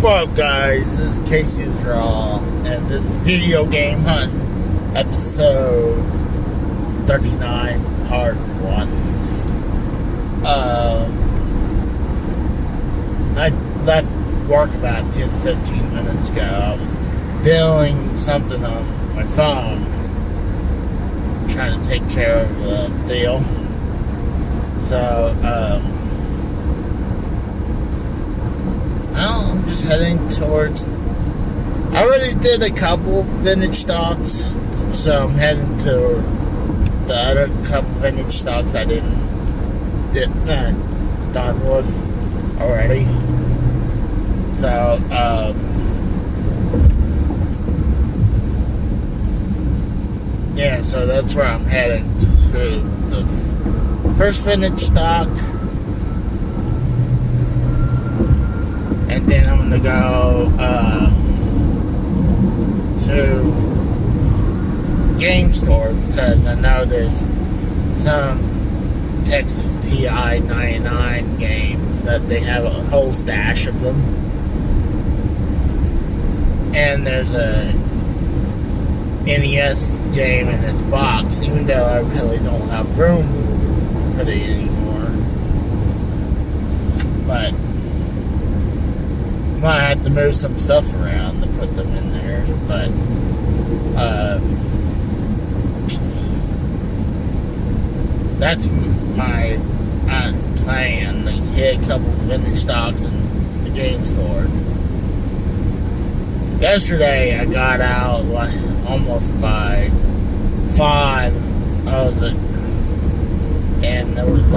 What up, guys? This is Casey's Raw, and this is Video Game Hunt, episode 39, part 1. I left work about 10-15 minutes ago. I was doing something on my phone, trying to take care of a deal. So, I'm just heading towards. I already did a couple vintage stocks, so I'm heading to the other couple vintage stocks I done with already. So, yeah, so that's where I'm heading to the first vintage stock. And then I'm going to go to Game Store because I know there's some Texas TI 99 games that they have a whole stash of them. And there's a NES game in its box, even though I really don't have room for it anymore. But might have to move some stuff around to put them in there, but that's my plan, to hit a couple of vintage stocks in the Game Store. Yesterday I got out almost by 5. And there was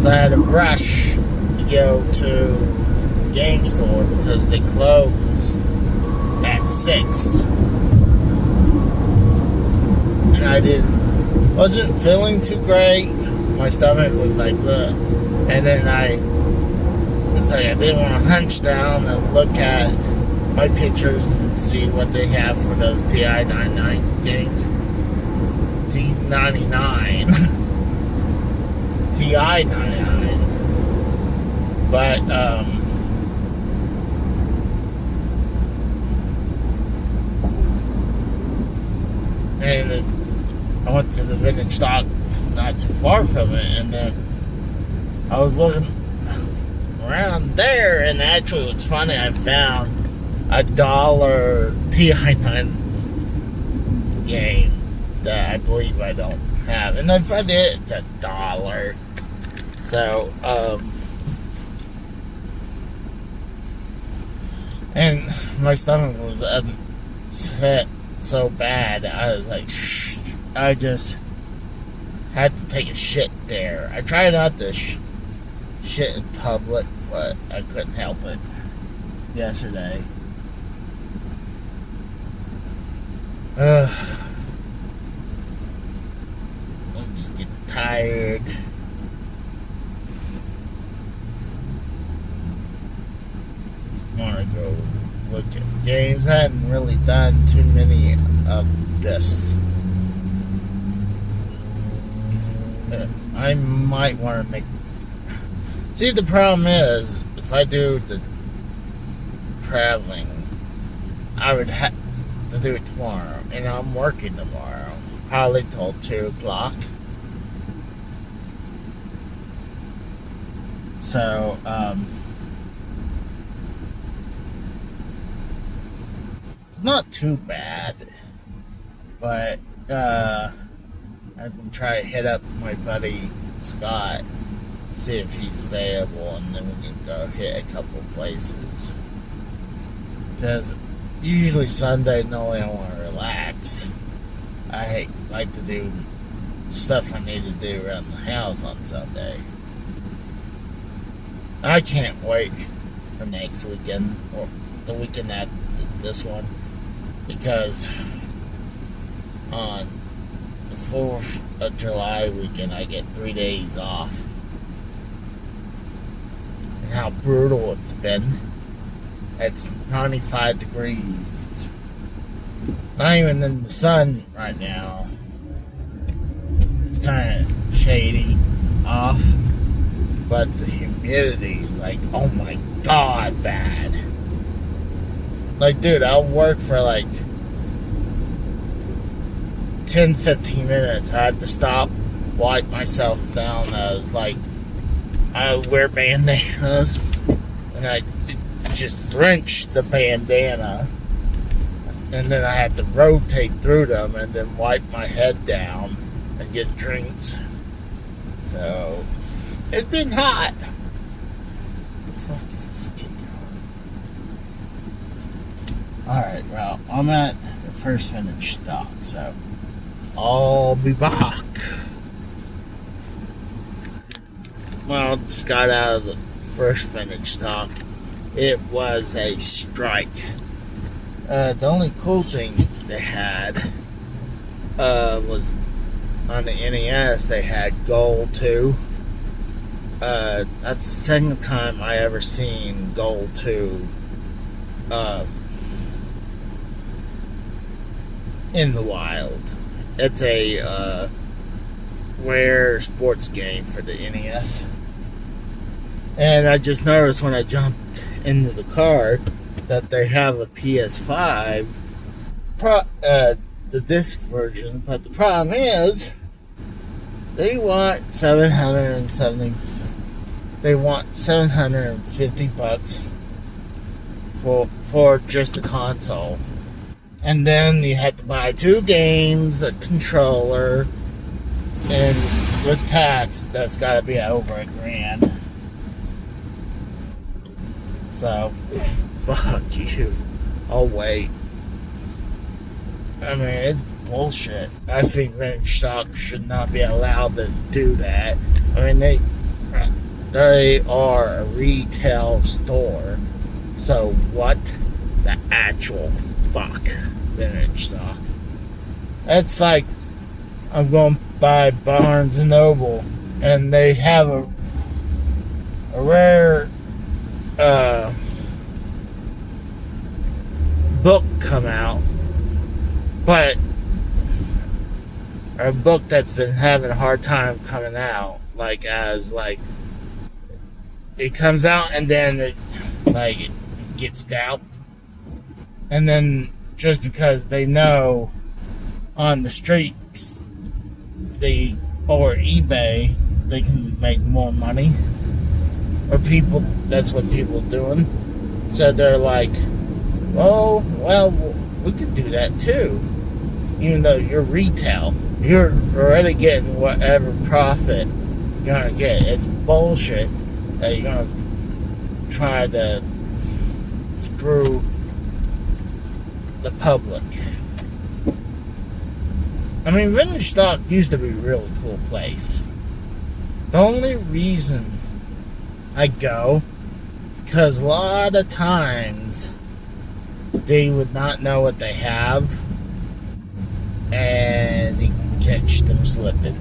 so I had a rush to go to Game Store because they close at 6, and I wasn't feeling too great. My stomach was like, ugh. And then I didn't want to hunch down and look at my pictures and see what they have for those TI 99 games. T99 TI 99, but and I went to the vintage stock not too far from it, and then I was looking around there, and actually what's funny, I found a $1 TI-9 game that I believe I don't have, and if I did, it's $1. So, and my stomach was upset so bad, I was like, shh. I just had to take a shit there. I try not to shit in public, but I couldn't help it yesterday. I just get tired. Want to go look at games. I hadn't really done too many of this. I might want to make. See, the problem is, if I do the traveling, I would have to do it tomorrow, and I'm working tomorrow, probably till 2 o'clock. So, it's not too bad, but I'm going to try to hit up my buddy Scott, see if he's available, and then we can go hit a couple places. Because usually Sunday, normally I want to relax. I like to do stuff I need to do around the house on Sunday. I can't wait for next weekend, or the weekend after this one, because on the 4th of July weekend I get 3 days off. And how brutal it's been. It's 95 degrees. Not even in the sun right now. It's kind of shady off. but the humidity is like, oh my god, bad. Like, dude, I'll work for like 10-15 minutes. I had to stop, wipe myself down. I was like, I would wear bandanas, and I just drench the bandana, and then I had to rotate through them and then wipe my head down and get drinks. So it's been hot. What the fuck is this kid doing? Alright, well, I'm at the first vintage stock, so I'll be back. Well, just got out of the first vintage stock. It was a strike. The only cool thing they had was on the NES, they had Gold 2. That's the second time I ever seen Gold 2 in the wild. It's a rare sports game for the NES. And I just noticed when I jumped into the car that they have a PS5 the disc version, but the problem is they want $750 for just a console. And then you have to buy 2 games, a controller, and with tax, that's gotta be over $1,000. So, fuck you. I'll wait. I mean, it's bullshit. I think vintage stock should not be allowed to do that. I mean, they are a retail store. So what the actual fuck, vintage stock? That's like I'm going by Barnes and Noble, and they have a rare book come out, but a book that's been having a hard time coming out, like as like it comes out and then it gets scalped, and then just because they know on the streets or eBay they can make more money, or people, that's what people are doing, so they're like, well, we could do that too. Even though you're retail, you're already getting whatever profit you're gonna get. It's bullshit that you're gonna try to screw the public. I mean, vintage stock used to be a really cool place. The only reason I go is because a lot of times they would not know what they have, and you can catch them slipping.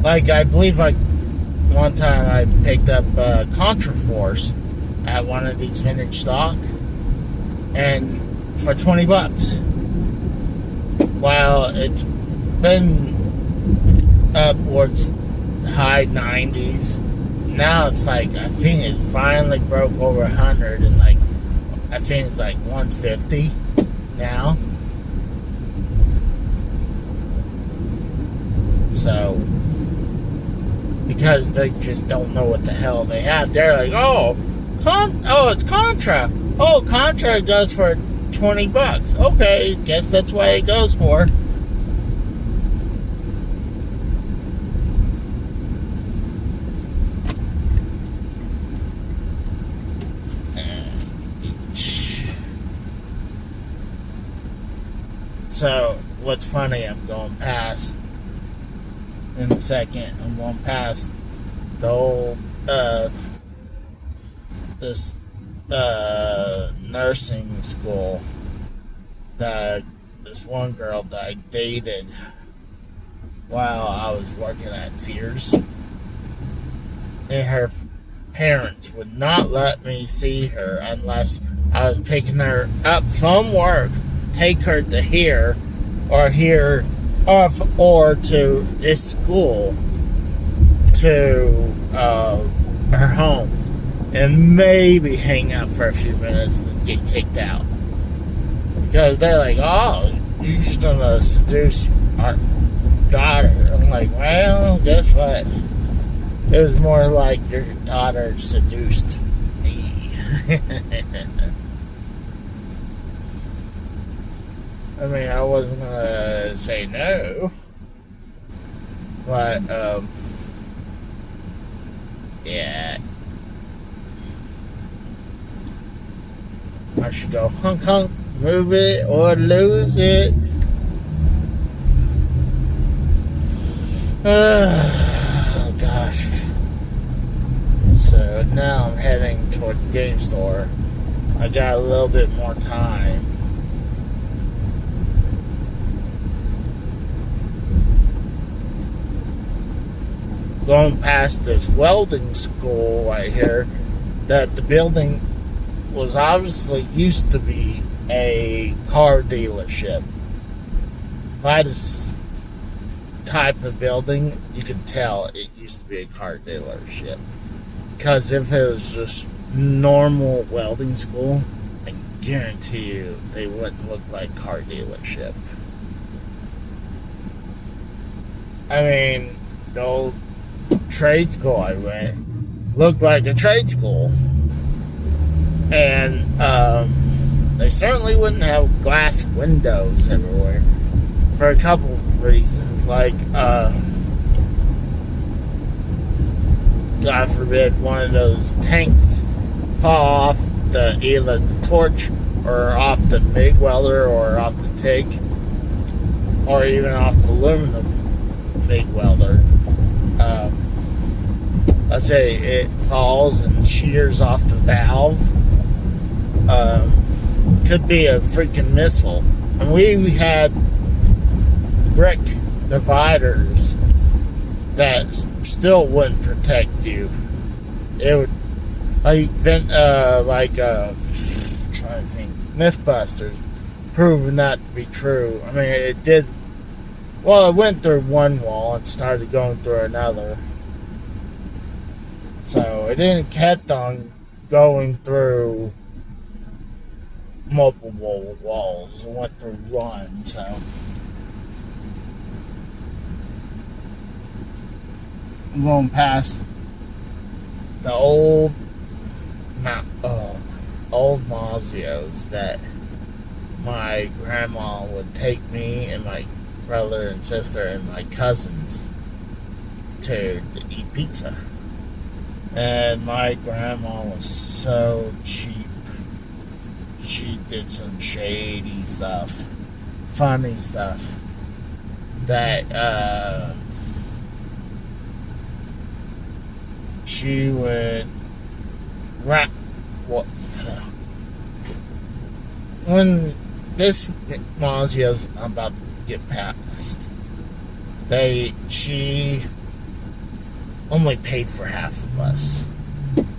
Like, I believe one time I picked up Contra Force at one of these vintage stock, and for $20. While it's been upwards high 90s, now it's like, I think it finally broke over 100, and like I think it's like 150 now. So, because they just don't know what the hell they have, they're like, it's Contra. Oh, Contra goes for $20. Okay, guess that's what it goes for. So, what's funny, I'm going past, in a second, I'm going past the old, this nursing school that this one girl that I dated while I was working at Sears, and her parents would not let me see her unless I was picking her up from work, take her to here or to this school to her home and maybe hang out for a few minutes and then get kicked out. Because they're like, oh, you're just gonna seduce our daughter. I'm like, well, guess what? It was more like your daughter seduced me. I mean, I wasn't gonna say no. But, yeah. I should go hunk hunk, move it or lose it. Oh gosh. So now I'm heading towards the game store. I got a little bit more time. Going past this welding school right here, that the building was obviously used to be a car dealership. By this type of building, you could tell it used to be a car dealership. Because if it was just normal welding school, I guarantee you they wouldn't look like car dealership. I mean, the old trade school I went looked like a trade school. And they certainly wouldn't have glass windows everywhere for a couple of reasons. Like, God forbid one of those tanks fall off either the torch or off the MIG welder or off the TIG or even off the aluminum MIG welder. Let's say it falls and shears off the valve. Could be a freaking missile. And we had brick dividers that still wouldn't protect you. It would, trying to think, Mythbusters proving that to be true. I mean, it did. Well, it went through one wall and started going through another. So it didn't kept on going through multiple walls. It went through one, so. I'm going past the old Mazzio's that my grandma would take me and my brother and sister and my cousins to eat pizza. And my grandma was so cheap. She did some shady stuff, funny stuff that she would wrap. What when this Mazzio's about to get past, she only paid for half of us.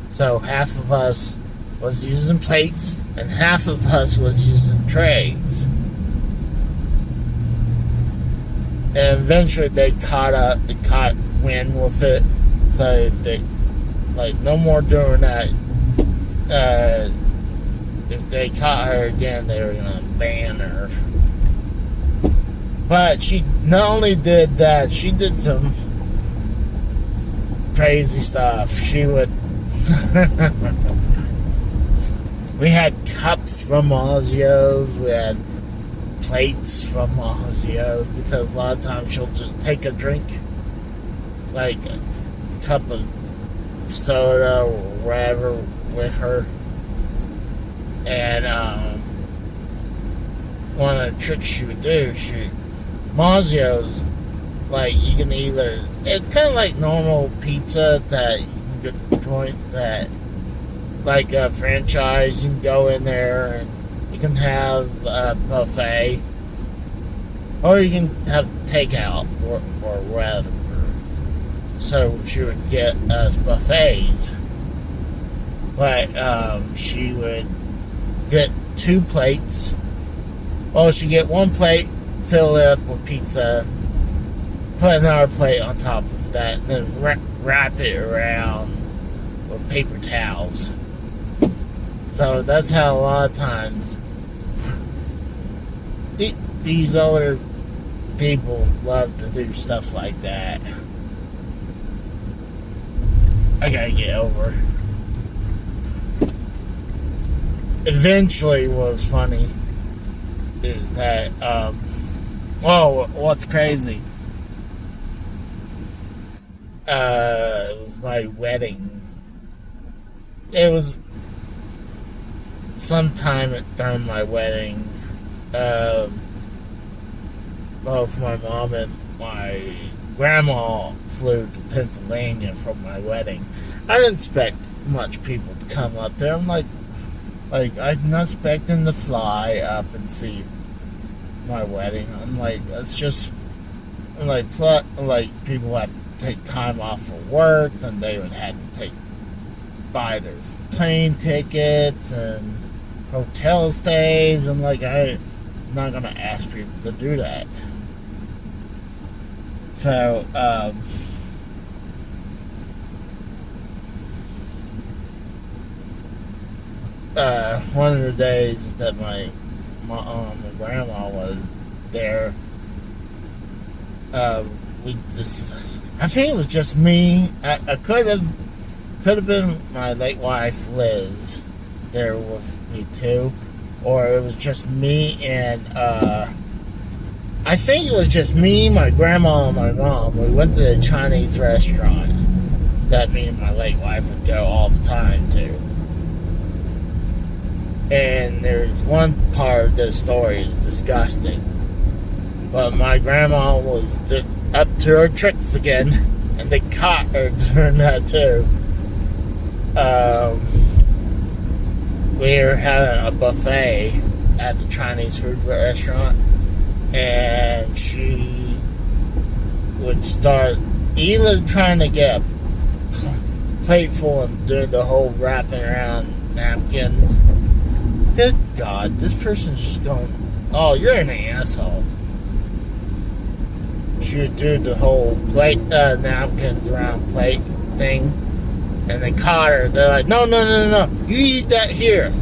So half of us was using plates and half of us was using trays. And eventually they caught wind with it. So they, no more doing that. If they caught her again, they were going to ban her. But she not only did that, she did some crazy stuff. She would. We had cups from Mazzio's. We had plates from Mazzio's because a lot of times she'll just take a drink, like a cup of soda or whatever, with her. And one of the tricks she would do, Mazzio's, you can either, it's kind of like normal pizza that you can get a joint that, like a franchise, you can go in there and you can have a buffet, or you can have takeout or whatever. So she would get us buffets, but she would get 2 plates. Well, she'd get 1 plate, fill it up with pizza, put another plate on top of that, and then wrap it around with paper towels. So that's how a lot of times these older people love to do stuff like that. I gotta get over. Eventually, what was funny is that, what's crazy? It was my wedding. It was sometime during my wedding. Both my mom and my grandma flew to Pennsylvania for my wedding. I didn't expect much people to come up there. I'm like I'm not expecting to fly up and see my wedding. I'm like, it's just like people have to take time off for work, then they would have to buy their plane tickets and hotel stays, and like I'm not gonna ask people to do that. So one of the days that my grandma was there, we just, I think it was just me. I could have been my late wife Liz there with me too, or it was just me and I think it was just me, my grandma, and my mom. We went to a Chinese restaurant that me and my late wife would go all the time to. And there's one part of the story is disgusting. But my grandma was up to her tricks again, and they caught her doing that too. We were having a buffet at the Chinese food restaurant, and she would start either trying to get a plate full and doing the whole wrapping around napkins. Good God, this person's just going, oh, you're an asshole. She would do the whole plate, napkins around plate thing, and they caught her. They're like, no, you eat that here.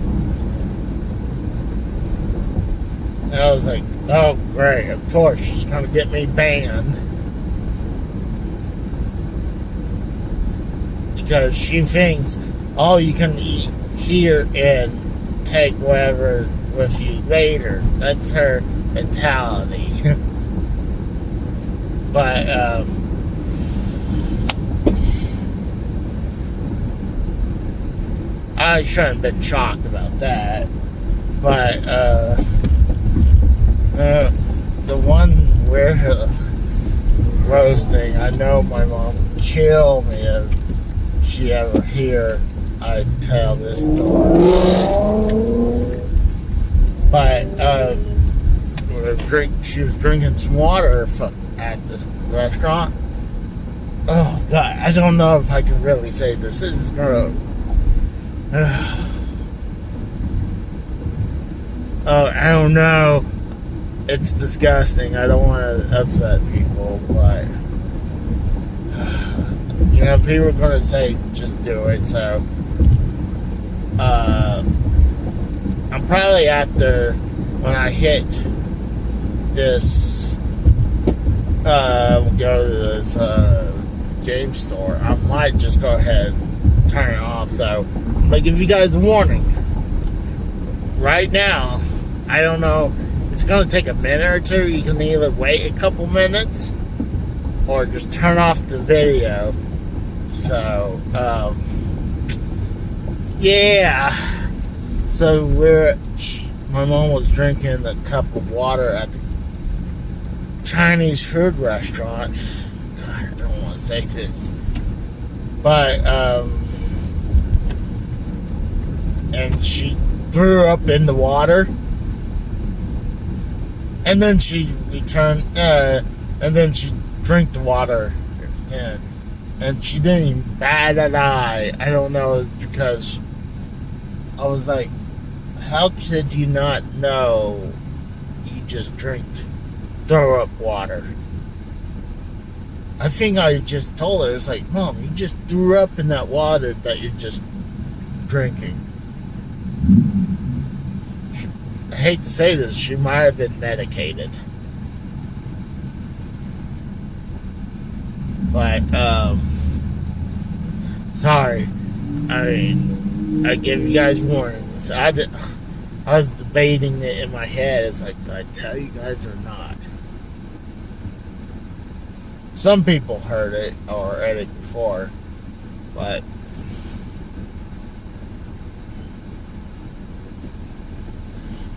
And I was like, oh, great, of course, she's going to get me banned. Because she thinks, oh, you can eat here and take whatever with you later. That's her mentality. But, I shouldn't have been shocked about that. But, the one where roasting, I know my mom would kill me if she ever hear I tell this story. But she was drinking some water at the restaurant. Oh God, I don't know if I can really say this. This is gonna. Oh, I don't know. It's disgusting. I don't want to upset people, but you know, people are gonna say just do it. So I'm probably after when I hit this go to this game store, I might just go ahead and turn it off. So I'm gonna give you guys a warning right now. I don't know, it's gonna take a minute or two. You can either wait a couple minutes or just turn off the video. So yeah. So my mom was drinking a cup of water at the Chinese food restaurant. God, I don't want to say this. But, and she threw up in the water. And then she returned, and then she drank the water again. And she didn't even bat an eye. I don't know, it's because I was like, how could you not know you just throw up water? I think I just told her, it's like, Mom, you just threw up in that water that you're just drinking. I hate to say this, she might have been medicated. But, sorry. I mean, I give you guys warnings. I was debating it in my head. It's like, do I tell you guys or not? Some people heard it or read it before, but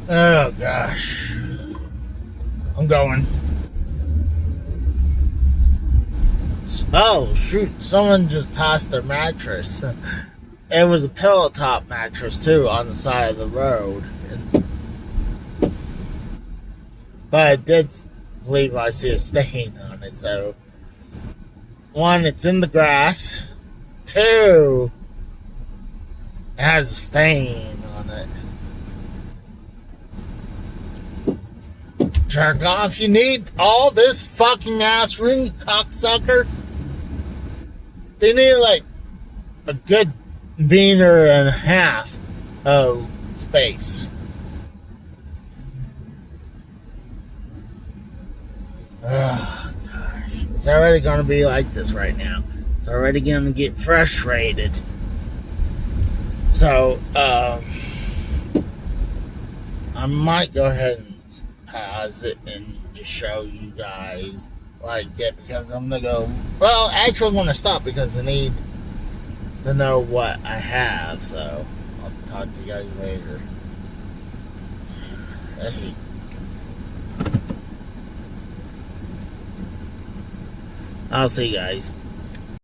oh gosh, I'm going. Oh shoot! Someone just tossed their mattress. It was a pillow top mattress too on the side of the road, but I did believe I see a stain on it. So one, it's in the grass. Two, it has a stain on it. Jerk off, you need all this fucking ass room, you cocksucker. They need like a good meter and a half of space. Oh gosh, it's already gonna be like this right now. It's already gonna get frustrated. So, I might go ahead and pause it and just show you guys what I get, because I'm gonna go. Well, actually, I'm gonna stop because I need to know what I have. So, I'll talk to you guys later. Hey. I'll see you guys.